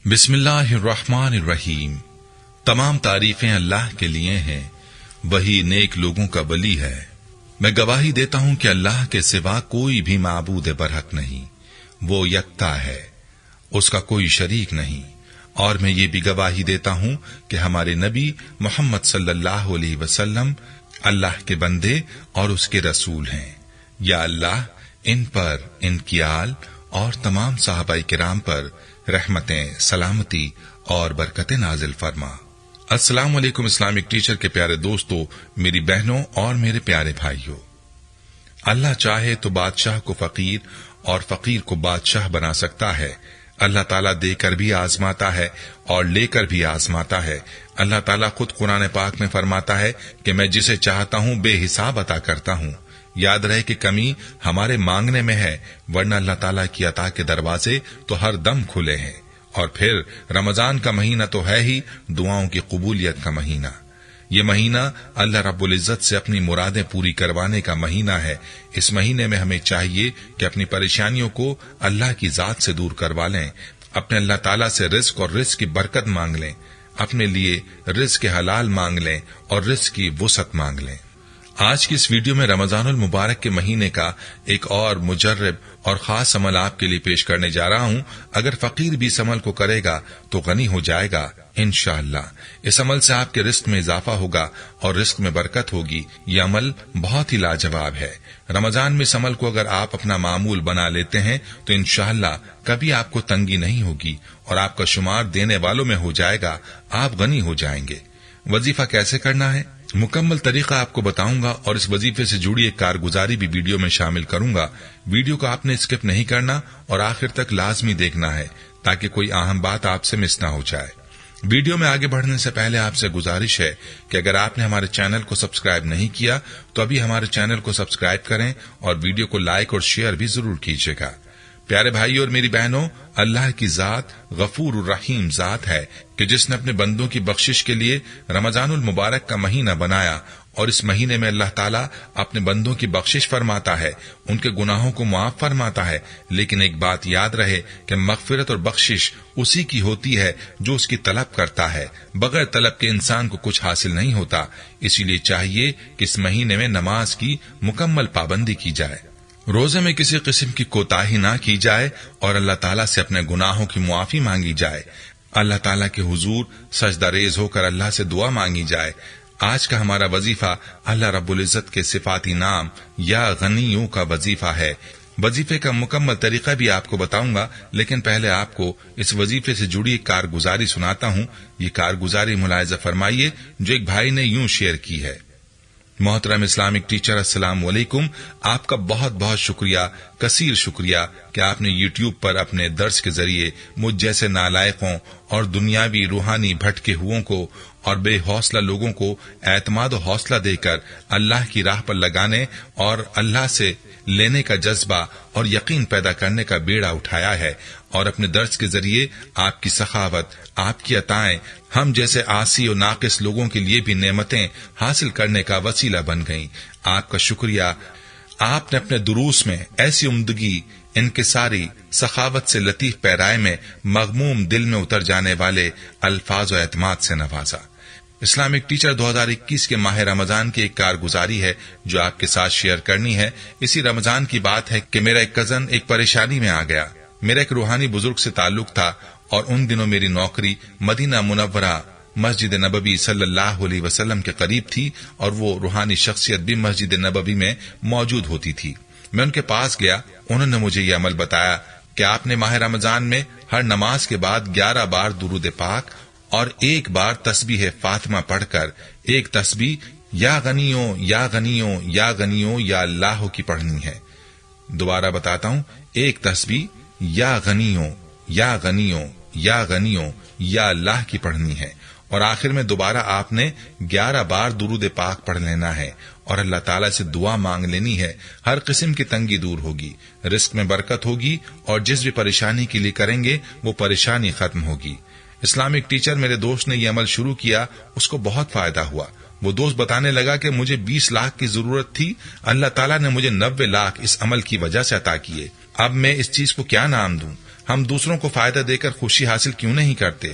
बिस्मिल्लाहिर्रहमानिर्रहीम। तमाम तारीफें अल्लाह के लिए हैं, वही नेक लोगों का वली है। मैं गवाही देता हूं कि अल्लाह के सिवा कोई भी माबूद बरहक नहीं, वो यकता है, उसका कोई शरीक नहीं। और मैं ये भी गवाही देता हूं कि हमारे नबी मोहम्मद सल्लल्लाहु अलैहि वसल्लम अल्लाह के बंदे और उसके रसूल हैं। या अल्लाह इन पर, इनकी आल और तमाम सहाबाए किराम पर रहमतें, सलामती और बरकतें नाजिल फरमा। अस्सलाम वालेकुम इस्लामिक टीचर के प्यारे दोस्तों, मेरी बहनों और मेरे प्यारे भाइयों, अल्लाह चाहे तो बादशाह को फकीर और फकीर को बादशाह बना सकता है। अल्लाह ताला देकर भी आजमाता है और लेकर भी आजमाता है। अल्लाह ताला खुद कुरान पाक में फरमाता है कि मैं जिसे चाहता हूं बेहिसाब अता करता हूं। याद रहे कि कमी हमारे मांगने में है, वरना अल्लाह ताला की अता के दरवाजे तो हर दम खुले हैं। और फिर रमजान का महीना तो है ही दुआओं की कबूलियत का महीना। ये महीना अल्लाह रब्बुल इज्जत से अपनी मुरादें पूरी करवाने का महीना है। इस महीने में हमें चाहिए कि अपनी परेशानियों को अल्लाह की जात से दूर करवा लें, अपने अल्लाह ताला से रिस्क और रिस्क की बरकत मांग लें, अपने लिए रिस्क के हलाल मांग लें और रिस्क की वुसअत मांग लें। आज की इस वीडियो में रमजानुल मुबारक के महीने का एक और मुजर्रब और खास अमल आपके लिए पेश करने जा रहा हूं। अगर फकीर भी इस अमल को करेगा तो गनी हो जाएगा इंशाअल्लाह। इस अमल से आपके रिस्क में इजाफा होगा और रिस्क में बरकत होगी। ये अमल बहुत ही लाजवाब है। रमजान में इस अमल को अगर आप अपना मामूल बना लेते हैं तो इंशाअल्लाह कभी आपको तंगी नहीं होगी और आपका शुमार देने वालों में हो जाएगा, आप गनी हो जाएंगे। वजीफा कैसे करना है, मुकम्मल तरीका आपको बताऊंगा और इस वजीफे से जुड़ी एक कारगुजारी भी वीडियो में शामिल करूंगा। वीडियो को आपने स्किप नहीं करना और आखिर तक लाजमी देखना है ताकि कोई अहम बात आपसे मिस ना हो जाए। वीडियो में आगे बढ़ने से पहले आपसे गुजारिश है कि अगर आपने हमारे चैनल को सब्सक्राइब नहीं किया तो अभी हमारे चैनल को सब्सक्राइब करें और वीडियो को लाइक और शेयर भी जरूर कीजिएगा। प्यारे भाई और मेरी बहनों, अल्लाह की जात गफूर रहीम जात है कि जिसने अपने बंदों की बख्शिश के लिए रमजानुल मुबारक का महीना बनाया और इस महीने में अल्लाह ताला अपने बंदों की बख्शिश फरमाता है, उनके गुनाहों को माफ फरमाता है। लेकिन एक बात याद रहे कि मगफिरत और बख्शिश उसी की होती है जो उसकी तलब करता है। बगैर तलब के इंसान को कुछ हासिल नहीं होता। इसीलिए चाहिए कि इस महीने में नमाज की मुकम्मल पाबंदी की जाए, रोजे में किसी किस्म की कोताही ना की जाए और अल्लाह ताला से अपने गुनाहों की मुआफी मांगी जाए। अल्लाह ताला के हुजूर सजदा रेज होकर अल्लाह से दुआ मांगी जाए। आज का हमारा वजीफा अल्लाह रब्बुल इज्जत के सिफाती नाम या गनियों का वजीफा है। वजीफे का मुकम्मल तरीका भी आपको बताऊंगा, लेकिन पहले आपको इस वजीफे से जुड़ी एक कारगुजारी सुनाता हूं। ये कारगुजारी मुलाहिजा फरमाइए जो एक भाई ने यूं शेयर की है। मोहतरम इस्लामिक टीचर, अस्सलाम वालेकुम। आपका बहुत बहुत शुक्रिया, कसीर शुक्रिया कि आपने यूट्यूब पर अपने दर्स के जरिए मुझ जैसे नालायकों और दुनियावी रूहानी भटके हुओं को और बेहौसला लोगों को एतमाद और हौसला देकर अल्लाह की राह पर लगाने और अल्लाह से लेने का जज्बा और यकीन पैदा करने का बेड़ा उठाया है। और अपने दर्स के जरिए आपकी सखावत, आपकी अताएं हम जैसे आसी और नाकिस लोगों के लिए भी नेमतें हासिल करने का वसीला बन गईं। आपका शुक्रिया। आपने अपने दुरूस में ऐसी उम्दगी, इनकिसारी, सखावत से लतीफ पैराए में मगमूम दिल में उतर जाने वाले अल्फाज और एतमाद से नवाजा। इस्लामिक टीचर 2021 के माह रमजान की एक कारगुजारी है जो आपके साथ शेयर करनी है। इसी रमजान की बात है कि मेरा एक कजन एक परेशानी में आ गया। मेरा एक रूहानी बुजुर्ग से ताल्लुक था और उन दिनों मेरी नौकरी मदीना मुनव्वरा मस्जिद नबवी सल्लल्लाहु अलैहि वसल्लम के करीब थी और वो रूहानी शख्सियत भी मस्जिद नबवी में मौजूद होती थी। मैं उनके पास गया। उन्होंने मुझे ये अमल बताया कि आपने माह रमजान में हर नमाज के बाद 11 बार दुरूद पाक और 1 बार तस्बीह फातिमा पढ़कर एक तस्बीह या गनियों या गनियों या गनियों या अल्लाह की पढ़नी है। दोबारा बताता हूं, एक तस्बीह या गनियों या गनियों या गनियों या अल्लाह की पढ़नी है और आखिर में दोबारा आपने 11 बार दुरूद पाक पढ़ लेना है और अल्लाह ताला से दुआ मांग लेनी है। हर किस्म की तंगी दूर होगी, रिस्क में बरकत होगी और जिस भी परेशानी के लिए करेंगे वो परेशानी खत्म होगी। इस्लामिक टीचर, मेरे दोस्त ने यह अमल शुरू किया, उसको बहुत फायदा हुआ। वो दोस्त बताने लगा कि मुझे 20 लाख की जरूरत थी, अल्लाह ताला ने मुझे 90 लाख इस अमल की वजह से अता किए। अब मैं इस चीज को क्या नाम दूं? ہم دوسروں کو فائدہ دے کر خوشی حاصل کیوں نہیں کرتے؟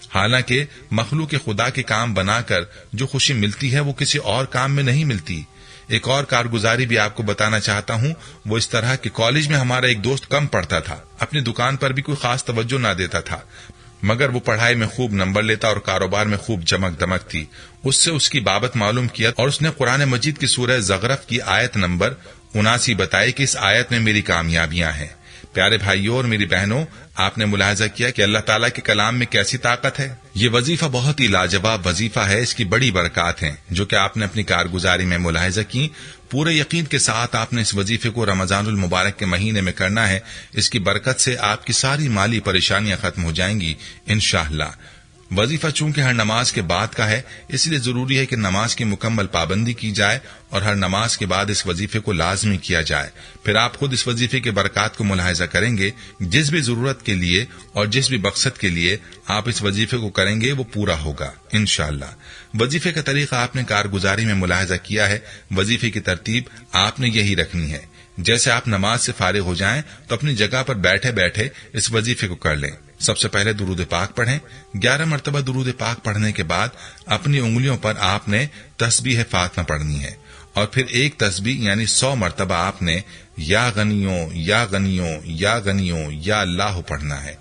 حالانکہ مخلوق خدا کے کام بنا کر جو خوشی ملتی ہے وہ کسی اور کام میں نہیں ملتی۔ ایک اور کارگزاری بھی آپ کو بتانا چاہتا ہوں، وہ اس طرح کہ کالج میں ہمارا ایک دوست کم پڑھتا تھا، اپنی دکان پر بھی کوئی خاص توجہ نہ دیتا تھا، مگر وہ پڑھائی میں خوب نمبر لیتا اور کاروبار میں خوب چمک دمک تھی۔ اس سے اس کی بابت معلوم کیا اور اس نے قرآن مجید کی سورہ زخرف کی آیت نمبر 79 بتائی کہ اس آیت میں میری کامیابیاں ہیں۔ پیارے بھائیوں اور میری بہنوں، آپ نے ملاحظہ کیا کہ اللہ تعالیٰ کے کلام میں کیسی طاقت ہے؟ یہ وظیفہ بہت ہی لاجواب وظیفہ ہے، اس کی بڑی برکات ہیں جو کہ آپ نے اپنی کارگزاری میں ملاحظہ کی۔ پورے یقین کے ساتھ آپ نے اس وظیفے کو رمضان المبارک کے مہینے میں کرنا ہے، اس کی برکت سے آپ کی ساری مالی پریشانیاں ختم ہو جائیں گی انشاءاللہ۔ وظیفہ چونکہ ہر نماز کے بعد کا ہے، اس لیے ضروری ہے کہ نماز کی مکمل پابندی کی جائے اور ہر نماز کے بعد اس وظیفے کو لازمی کیا جائے۔ پھر آپ خود اس وظیفے کے برکات کو ملاحظہ کریں گے۔ جس بھی ضرورت کے لیے اور جس بھی مقصد کے لیے آپ اس وظیفے کو کریں گے وہ پورا ہوگا انشاءاللہ۔ وظیفے کا طریقہ آپ نے کارگزاری میں ملاحظہ کیا ہے۔ وظیفے کی ترتیب آپ نے یہی رکھنی ہے۔ جیسے آپ نماز سے فارغ ہو جائیں تو اپنی جگہ پر بیٹھے بیٹھے اس وظیفے کو کر لیں۔ سب سے پہلے درود پاک پڑھیں۔ 11 مرتبہ درود پاک پڑھنے کے بعد اپنی انگلیوں پر آپ نے تسبیح فاطمہ پڑھنی ہے، اور پھر ایک تسبیح یعنی 100 مرتبہ آپ نے یا غنیوں یا غنیوں یا غنیوں یا اللہ پڑھنا ہے،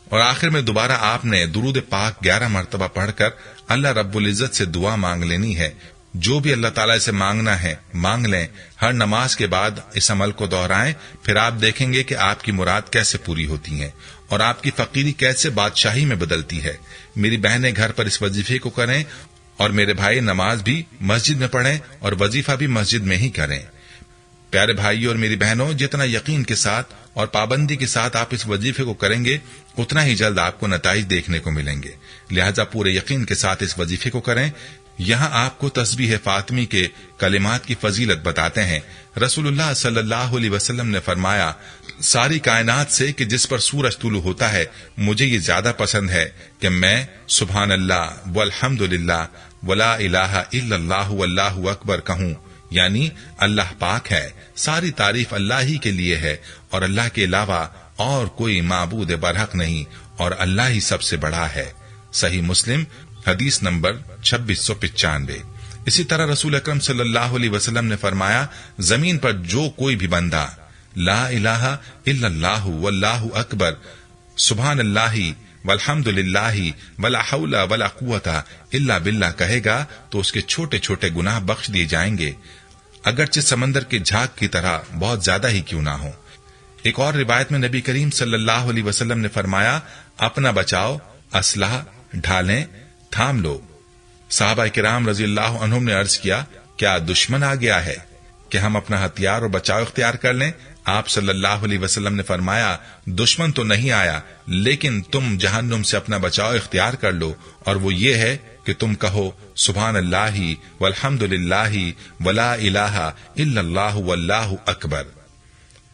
اور آخر میں دوبارہ آپ نے درود پاک 11 مرتبہ پڑھ کر اللہ رب العزت سے دعا مانگ لینی ہے۔ جو بھی اللہ تعالیٰ سے مانگنا ہے مانگ لیں۔ ہر نماز کے بعد اس عمل کو دہرائیں، پھر آپ دیکھیں گے کہ آپ کی مراد کیسے پوری ہوتی ہیں اور آپ کی فقیری کیسے بادشاہی میں بدلتی ہے۔ میری بہنیں گھر پر اس وظیفے کو کریں، اور میرے بھائی نماز بھی مسجد میں پڑھیں اور وظیفہ بھی مسجد میں ہی کریں۔ پیارے بھائی اور میری بہنوں، جتنا یقین کے ساتھ اور پابندی کے ساتھ آپ اس وظیفے کو کریں گے اتنا ہی جلد آپ کو نتائج دیکھنے کو ملیں گے، لہذا پورے یقین کے ساتھ اس وظیفے کو کریں۔ یہاں آپ کو تسبیح فاطمی کے کلمات کی فضیلت بتاتے ہیں۔ رسول اللہ صلی اللہ علیہ وسلم نے فرمایا، ساری کائنات سے کہ جس پر سورج طلوع ہوتا ہے مجھے یہ زیادہ پسند ہے کہ میں سبحان اللہ والحمد للہ ولا الہ الا اللہ واللہ اکبر کہوں، یعنی اللہ پاک ہے، ساری تعریف اللہ ہی کے لیے ہے اور اللہ کے علاوہ اور کوئی معبود برحق نہیں، اور اللہ ہی سب سے بڑا ہے۔ صحیح مسلم حدیث نمبر 2695۔ اسی طرح رسول اکرم صلی اللہ علیہ وسلم نے فرمایا، زمین پر جو کوئی بھی بندہ لا الہ الا اللہ واللہ اکبر سبحان اللہ والحمد للہ ولا حول ولا قوت الا باللہ کہے گا تو اس کے چھوٹے چھوٹے گناہ بخش دیے جائیں گے، اگرچہ سمندر کے جھاگ کی طرح بہت زیادہ ہی کیوں نہ ہو۔ ایک اور روایت میں نبی کریم صلی اللہ علیہ وسلم نے فرمایا، اپنا بچاؤ، اسلحہ ڈھالیں، تھام لو۔ صحابہ کرام رضی اللہ عنہم نے عرض کیا، کیا دشمن آ گیا ہے کہ ہم اپنا ہتھیار اور بچاؤ اختیار کر لیں؟ آپ صلی اللہ علیہ وسلم نے فرمایا، دشمن تو نہیں آیا، لیکن تم جہنم سے اپنا بچاؤ اختیار کر لو، اور وہ یہ ہے کہ تم کہو سبحان اللہ والحمد للہ ولا الہ الا اللہ واللہ اکبر۔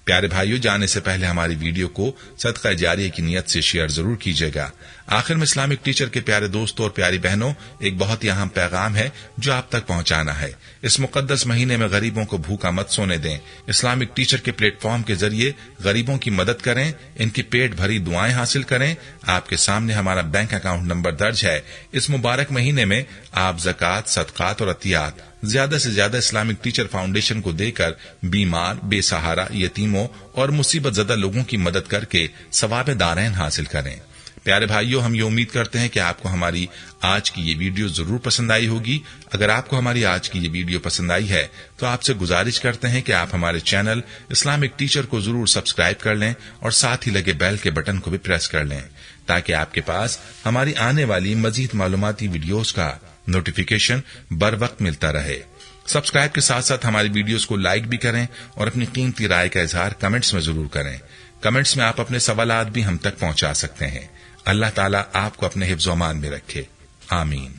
پیارے بھائیو، جانے سے پہلے ہماری ویڈیو کو صدقہ جاریہ کی نیت سے شیئر ضرور کیجیے گا۔ آخر میں اسلامک ٹیچر کے پیارے دوستوں اور پیاری بہنوں، ایک بہت ہی اہم پیغام ہے جو آپ تک پہنچانا ہے۔ اس مقدس مہینے میں غریبوں کو بھوکا مت سونے دیں۔ اسلامک ٹیچر کے پلیٹ فارم کے ذریعے غریبوں کی مدد کریں، ان کی پیٹ بھری دعائیں حاصل کریں۔ آپ کے سامنے ہمارا بینک اکاؤنٹ نمبر درج ہے۔ اس مبارک مہینے میں آپ زکوٰۃ، صدقات اور عطیات زیادہ سے زیادہ اسلامک ٹیچر فاؤنڈیشن کو دے کر بیمار، بے سہارا، یتیموں اور مصیبت زدہ لوگوں کی مدد کر کے ثواب دارین حاصل کریں۔ پیارے بھائیوں، ہم یہ امید کرتے ہیں کہ آپ کو ہماری آج کی یہ ویڈیو ضرور پسند آئی ہوگی۔ اگر آپ کو ہماری آج کی یہ ویڈیو پسند آئی ہے تو آپ سے گزارش کرتے ہیں کہ آپ ہمارے چینل اسلامک ٹیچر کو ضرور سبسکرائب کر لیں اور ساتھ ہی لگے بیل کے بٹن کو بھی پریس کر لیں، تاکہ آپ کے پاس ہماری آنے والی مزید معلوماتی ویڈیوز کا نوٹیفیکیشن بر وقت ملتا رہے۔ سبسکرائب کے ساتھ ساتھ ہماری ویڈیوز کو لائک بھی کریں اور اپنی قیمتی رائے کا اظہار کمنٹس میں ضرور کریں۔ کمنٹس میں آپ اپنے سوالات بھی ہم تک پہنچا سکتے ہیں۔ اللہ تعالیٰ آپ کو اپنے حفظ و امان میں رکھے، آمین۔